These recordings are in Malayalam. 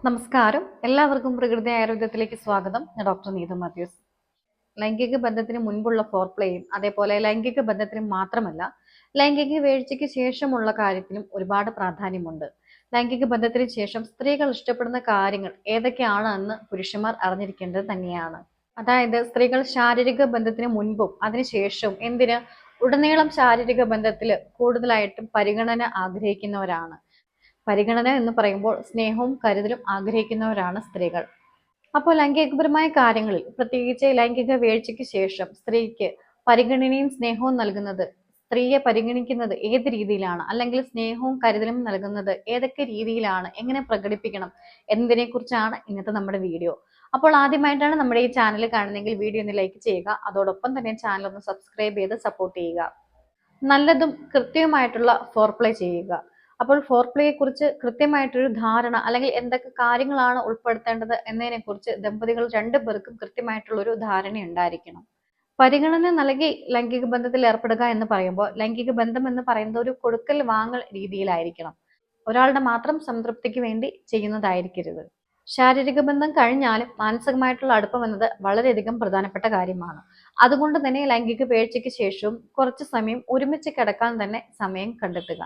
നമസ്കാരം. എല്ലാവർക്കും പ്രകൃതി ആയുർവേദത്തിലേക്ക് സ്വാഗതം. ഞാൻ ഡോക്ടർ നീതു മാത്യൂസ്. ലൈംഗിക ബന്ധത്തിന് മുൻപുള്ള ഫോർപ്ലേയും അതേപോലെ ലൈംഗിക ബന്ധത്തിന് മാത്രമല്ല ലൈംഗിക വീഴ്ചയ്ക്ക് ശേഷമുള്ള കാര്യത്തിനും ഒരുപാട് പ്രാധാന്യമുണ്ട്. ലൈംഗിക ബന്ധത്തിന് ശേഷം സ്ത്രീകൾ ഇഷ്ടപ്പെടുന്ന കാര്യങ്ങൾ ഏതൊക്കെയാണ് എന്ന് പുരുഷന്മാർ അറിഞ്ഞിരിക്കേണ്ടത് തന്നെയാണ്. അതായത് സ്ത്രീകൾ ശാരീരിക ബന്ധത്തിന് മുൻപും അതിനുശേഷവും ഉടനീളം ശാരീരിക ബന്ധത്തിൽ കൂടുതലായിട്ടും പരിഗണന ആഗ്രഹിക്കുന്നവരാണ്. പരിഗണന എന്ന് പറയുമ്പോൾ സ്നേഹവും കരുതലും ആഗ്രഹിക്കുന്നവരാണ് സ്ത്രീകൾ. അപ്പോൾ ലൈംഗികപരമായ കാര്യങ്ങളിൽ പ്രത്യേകിച്ച് ലൈംഗിക വീഴ്ചയ്ക്ക് ശേഷം സ്ത്രീക്ക് പരിഗണനയും സ്നേഹവും നൽകുന്നത്, സ്ത്രീയെ പരിഗണിക്കുന്നത് ഏത് രീതിയിലാണ്, അല്ലെങ്കിൽ സ്നേഹവും കരുതലും നൽകുന്നത് ഏതൊക്കെ രീതിയിലാണ്, എങ്ങനെ പ്രകടിപ്പിക്കണം എന്നതിനെ കുറിച്ചാണ് ഇന്നത്തെ നമ്മുടെ വീഡിയോ. അപ്പോൾ ആദ്യമായിട്ടാണ് നമ്മുടെ ഈ ചാനൽ കാണുന്നതെങ്കിൽ വീഡിയോ ഒന്ന് ലൈക്ക് ചെയ്യുക, അതോടൊപ്പം തന്നെ ചാനൽ ഒന്ന് സബ്സ്ക്രൈബ് ചെയ്ത് സപ്പോർട്ട് ചെയ്യുക. നല്ലതും കൃത്യവുമായിട്ടുള്ള ഫോർപ്ലേ ചെയ്യുക. അപ്പോൾ ഫോർപ്ലേയെ കുറിച്ച് കൃത്യമായിട്ടൊരു ധാരണ, അല്ലെങ്കിൽ എന്തൊക്കെ കാര്യങ്ങളാണ് ഉൾപ്പെടുത്തേണ്ടത് എന്നതിനെ കുറിച്ച് ദമ്പതികൾ രണ്ടുപേർക്കും കൃത്യമായിട്ടുള്ള ഒരു ധാരണ ഉണ്ടായിരിക്കണം. പരിഗണന നൽകി ലൈംഗിക ബന്ധത്തിൽ ഏർപ്പെടുക എന്ന് പറയുമ്പോൾ ലൈംഗിക ബന്ധം എന്ന് പറയുന്നത് ഒരു കൊടുക്കൽ വാങ്ങൽ രീതിയിലായിരിക്കണം. ഒരാളുടെ മാത്രം സംതൃപ്തിക്ക് വേണ്ടി ചെയ്യുന്നതായിരിക്കരുത്. ശാരീരിക ബന്ധം കഴിഞ്ഞാലും മാനസികമായിട്ടുള്ള അടുപ്പം എന്നത് വളരെയധികം പ്രധാനപ്പെട്ട കാര്യമാണ്. അതുകൊണ്ട് തന്നെ ലൈംഗിക വീഴ്ചയ്ക്ക് ശേഷവും കുറച്ച് സമയം ഒരുമിച്ച് കിടക്കാൻ തന്നെ സമയം കണ്ടെത്തുക.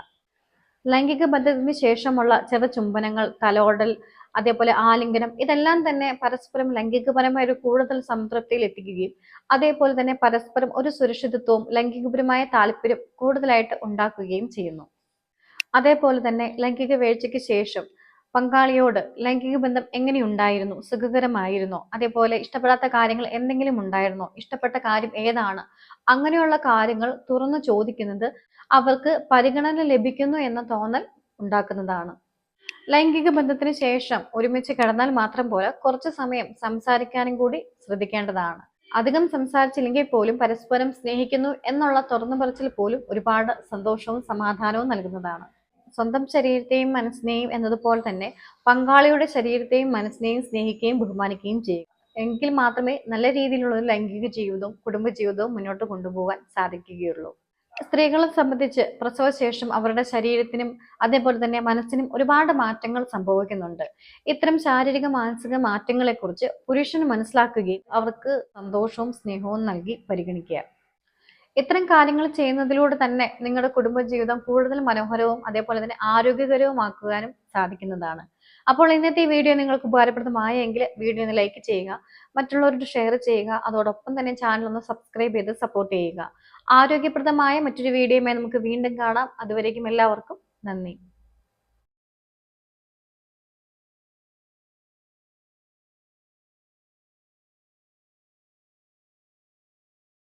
ലൈംഗിക ബന്ധത്തിന് ശേഷമുള്ള ചെറു ചുംബനങ്ങൾ, തലോടൽ, അതേപോലെ ആലിംഗനം, ഇതെല്ലാം തന്നെ പരസ്പരം ലൈംഗികപരമായ ഒരു കൂടുതൽ സംതൃപ്തിയിൽ എത്തിക്കുകയും അതേപോലെ തന്നെ പരസ്പരം ഒരു സുരക്ഷിതത്വവും ലൈംഗികപരമായ താല്പര്യം കൂടുതലായിട്ട് ഉണ്ടാക്കുകയും ചെയ്യുന്നു. അതേപോലെ തന്നെ ലൈംഗിക വീഴ്ചയ്ക്ക് ശേഷം പങ്കാളിയോട് ലൈംഗിക ബന്ധം എങ്ങനെയുണ്ടായിരുന്നു, സുഖകരമായിരുന്നോ, അതേപോലെ ഇഷ്ടപ്പെടാത്ത കാര്യങ്ങൾ എന്തെങ്കിലും ഉണ്ടായിരുന്നോ, ഇഷ്ടപ്പെട്ട കാര്യം ഏതാണ്, അങ്ങനെയുള്ള കാര്യങ്ങൾ തുറന്നു ചോദിക്കുന്നത് അവർക്ക് പരിഗണന ലഭിക്കുന്നു എന്ന തോന്നൽ ഉണ്ടാക്കുന്നതാണ്. ലൈംഗിക ബന്ധത്തിന് ശേഷം ഒരുമിച്ച് കിടന്നാൽ മാത്രം പോരാ, കുറച്ചു സമയം സംസാരിക്കാനും കൂടി ശ്രദ്ധിക്കേണ്ടതാണ്. അധികം സംസാരിച്ചില്ലെങ്കിൽ പോലും പരസ്പരം സ്നേഹിക്കുന്നു എന്നുള്ള തുറന്നു പറച്ചിൽ പോലും ഒരുപാട് സന്തോഷവും സമാധാനവും നൽകുന്നതാണ്. സ്വന്തം ശരീരത്തെയും മനസ്സിനെയും എന്നതുപോലെ തന്നെ പങ്കാളിയുടെ ശരീരത്തെയും മനസ്സിനെയും സ്നേഹിക്കുകയും ബഹുമാനിക്കുകയും ചെയ്യുക. എങ്കിൽ മാത്രമേ നല്ല രീതിയിലുള്ള ഒരു ലൈംഗിക ജീവിതവും കുടുംബജീവിതവും മുന്നോട്ട് കൊണ്ടുപോകാൻ സാധിക്കുകയുള്ളൂ. സ്ത്രീകളെ സംബന്ധിച്ച് പ്രസവശേഷം അവരുടെ ശരീരത്തിനും അതേപോലെ തന്നെ മനസ്സിനും ഒരുപാട് മാറ്റങ്ങൾ സംഭവിക്കുന്നുണ്ട്. ഇത്തരം ശാരീരിക മാനസിക മാറ്റങ്ങളെക്കുറിച്ച് പുരുഷന് മനസ്സിലാക്കുകയും അവർക്ക് സന്തോഷവും സ്നേഹവും നൽകി പരിഗണിക്കുക. ഇത്തരം കാര്യങ്ങൾ ചെയ്യുന്നതിലൂടെ തന്നെ നിങ്ങളുടെ കുടുംബജീവിതം കൂടുതൽ മനോഹരവും അതേപോലെ തന്നെ ആരോഗ്യകരവുമാക്കുവാനും സാധിക്കുന്നതാണ്. അപ്പോൾ ഇന്നത്തെ ഈ വീഡിയോ നിങ്ങൾക്ക് ഉപകാരപ്രദമായെങ്കിൽ വീഡിയോ ഒന്ന് ലൈക്ക് ചെയ്യുക, മറ്റുള്ളവരോട് ഷെയർ ചെയ്യുക, അതോടൊപ്പം തന്നെ ചാനൽ ഒന്ന് സബ്സ്ക്രൈബ് ചെയ്ത് സപ്പോർട്ട് ചെയ്യുക. ആരോഗ്യപ്രദമായ മറ്റൊരു വീഡിയോയുമായി നമുക്ക് വീണ്ടും കാണാം. അതുവരേക്കും എല്ലാവർക്കും നന്ദി.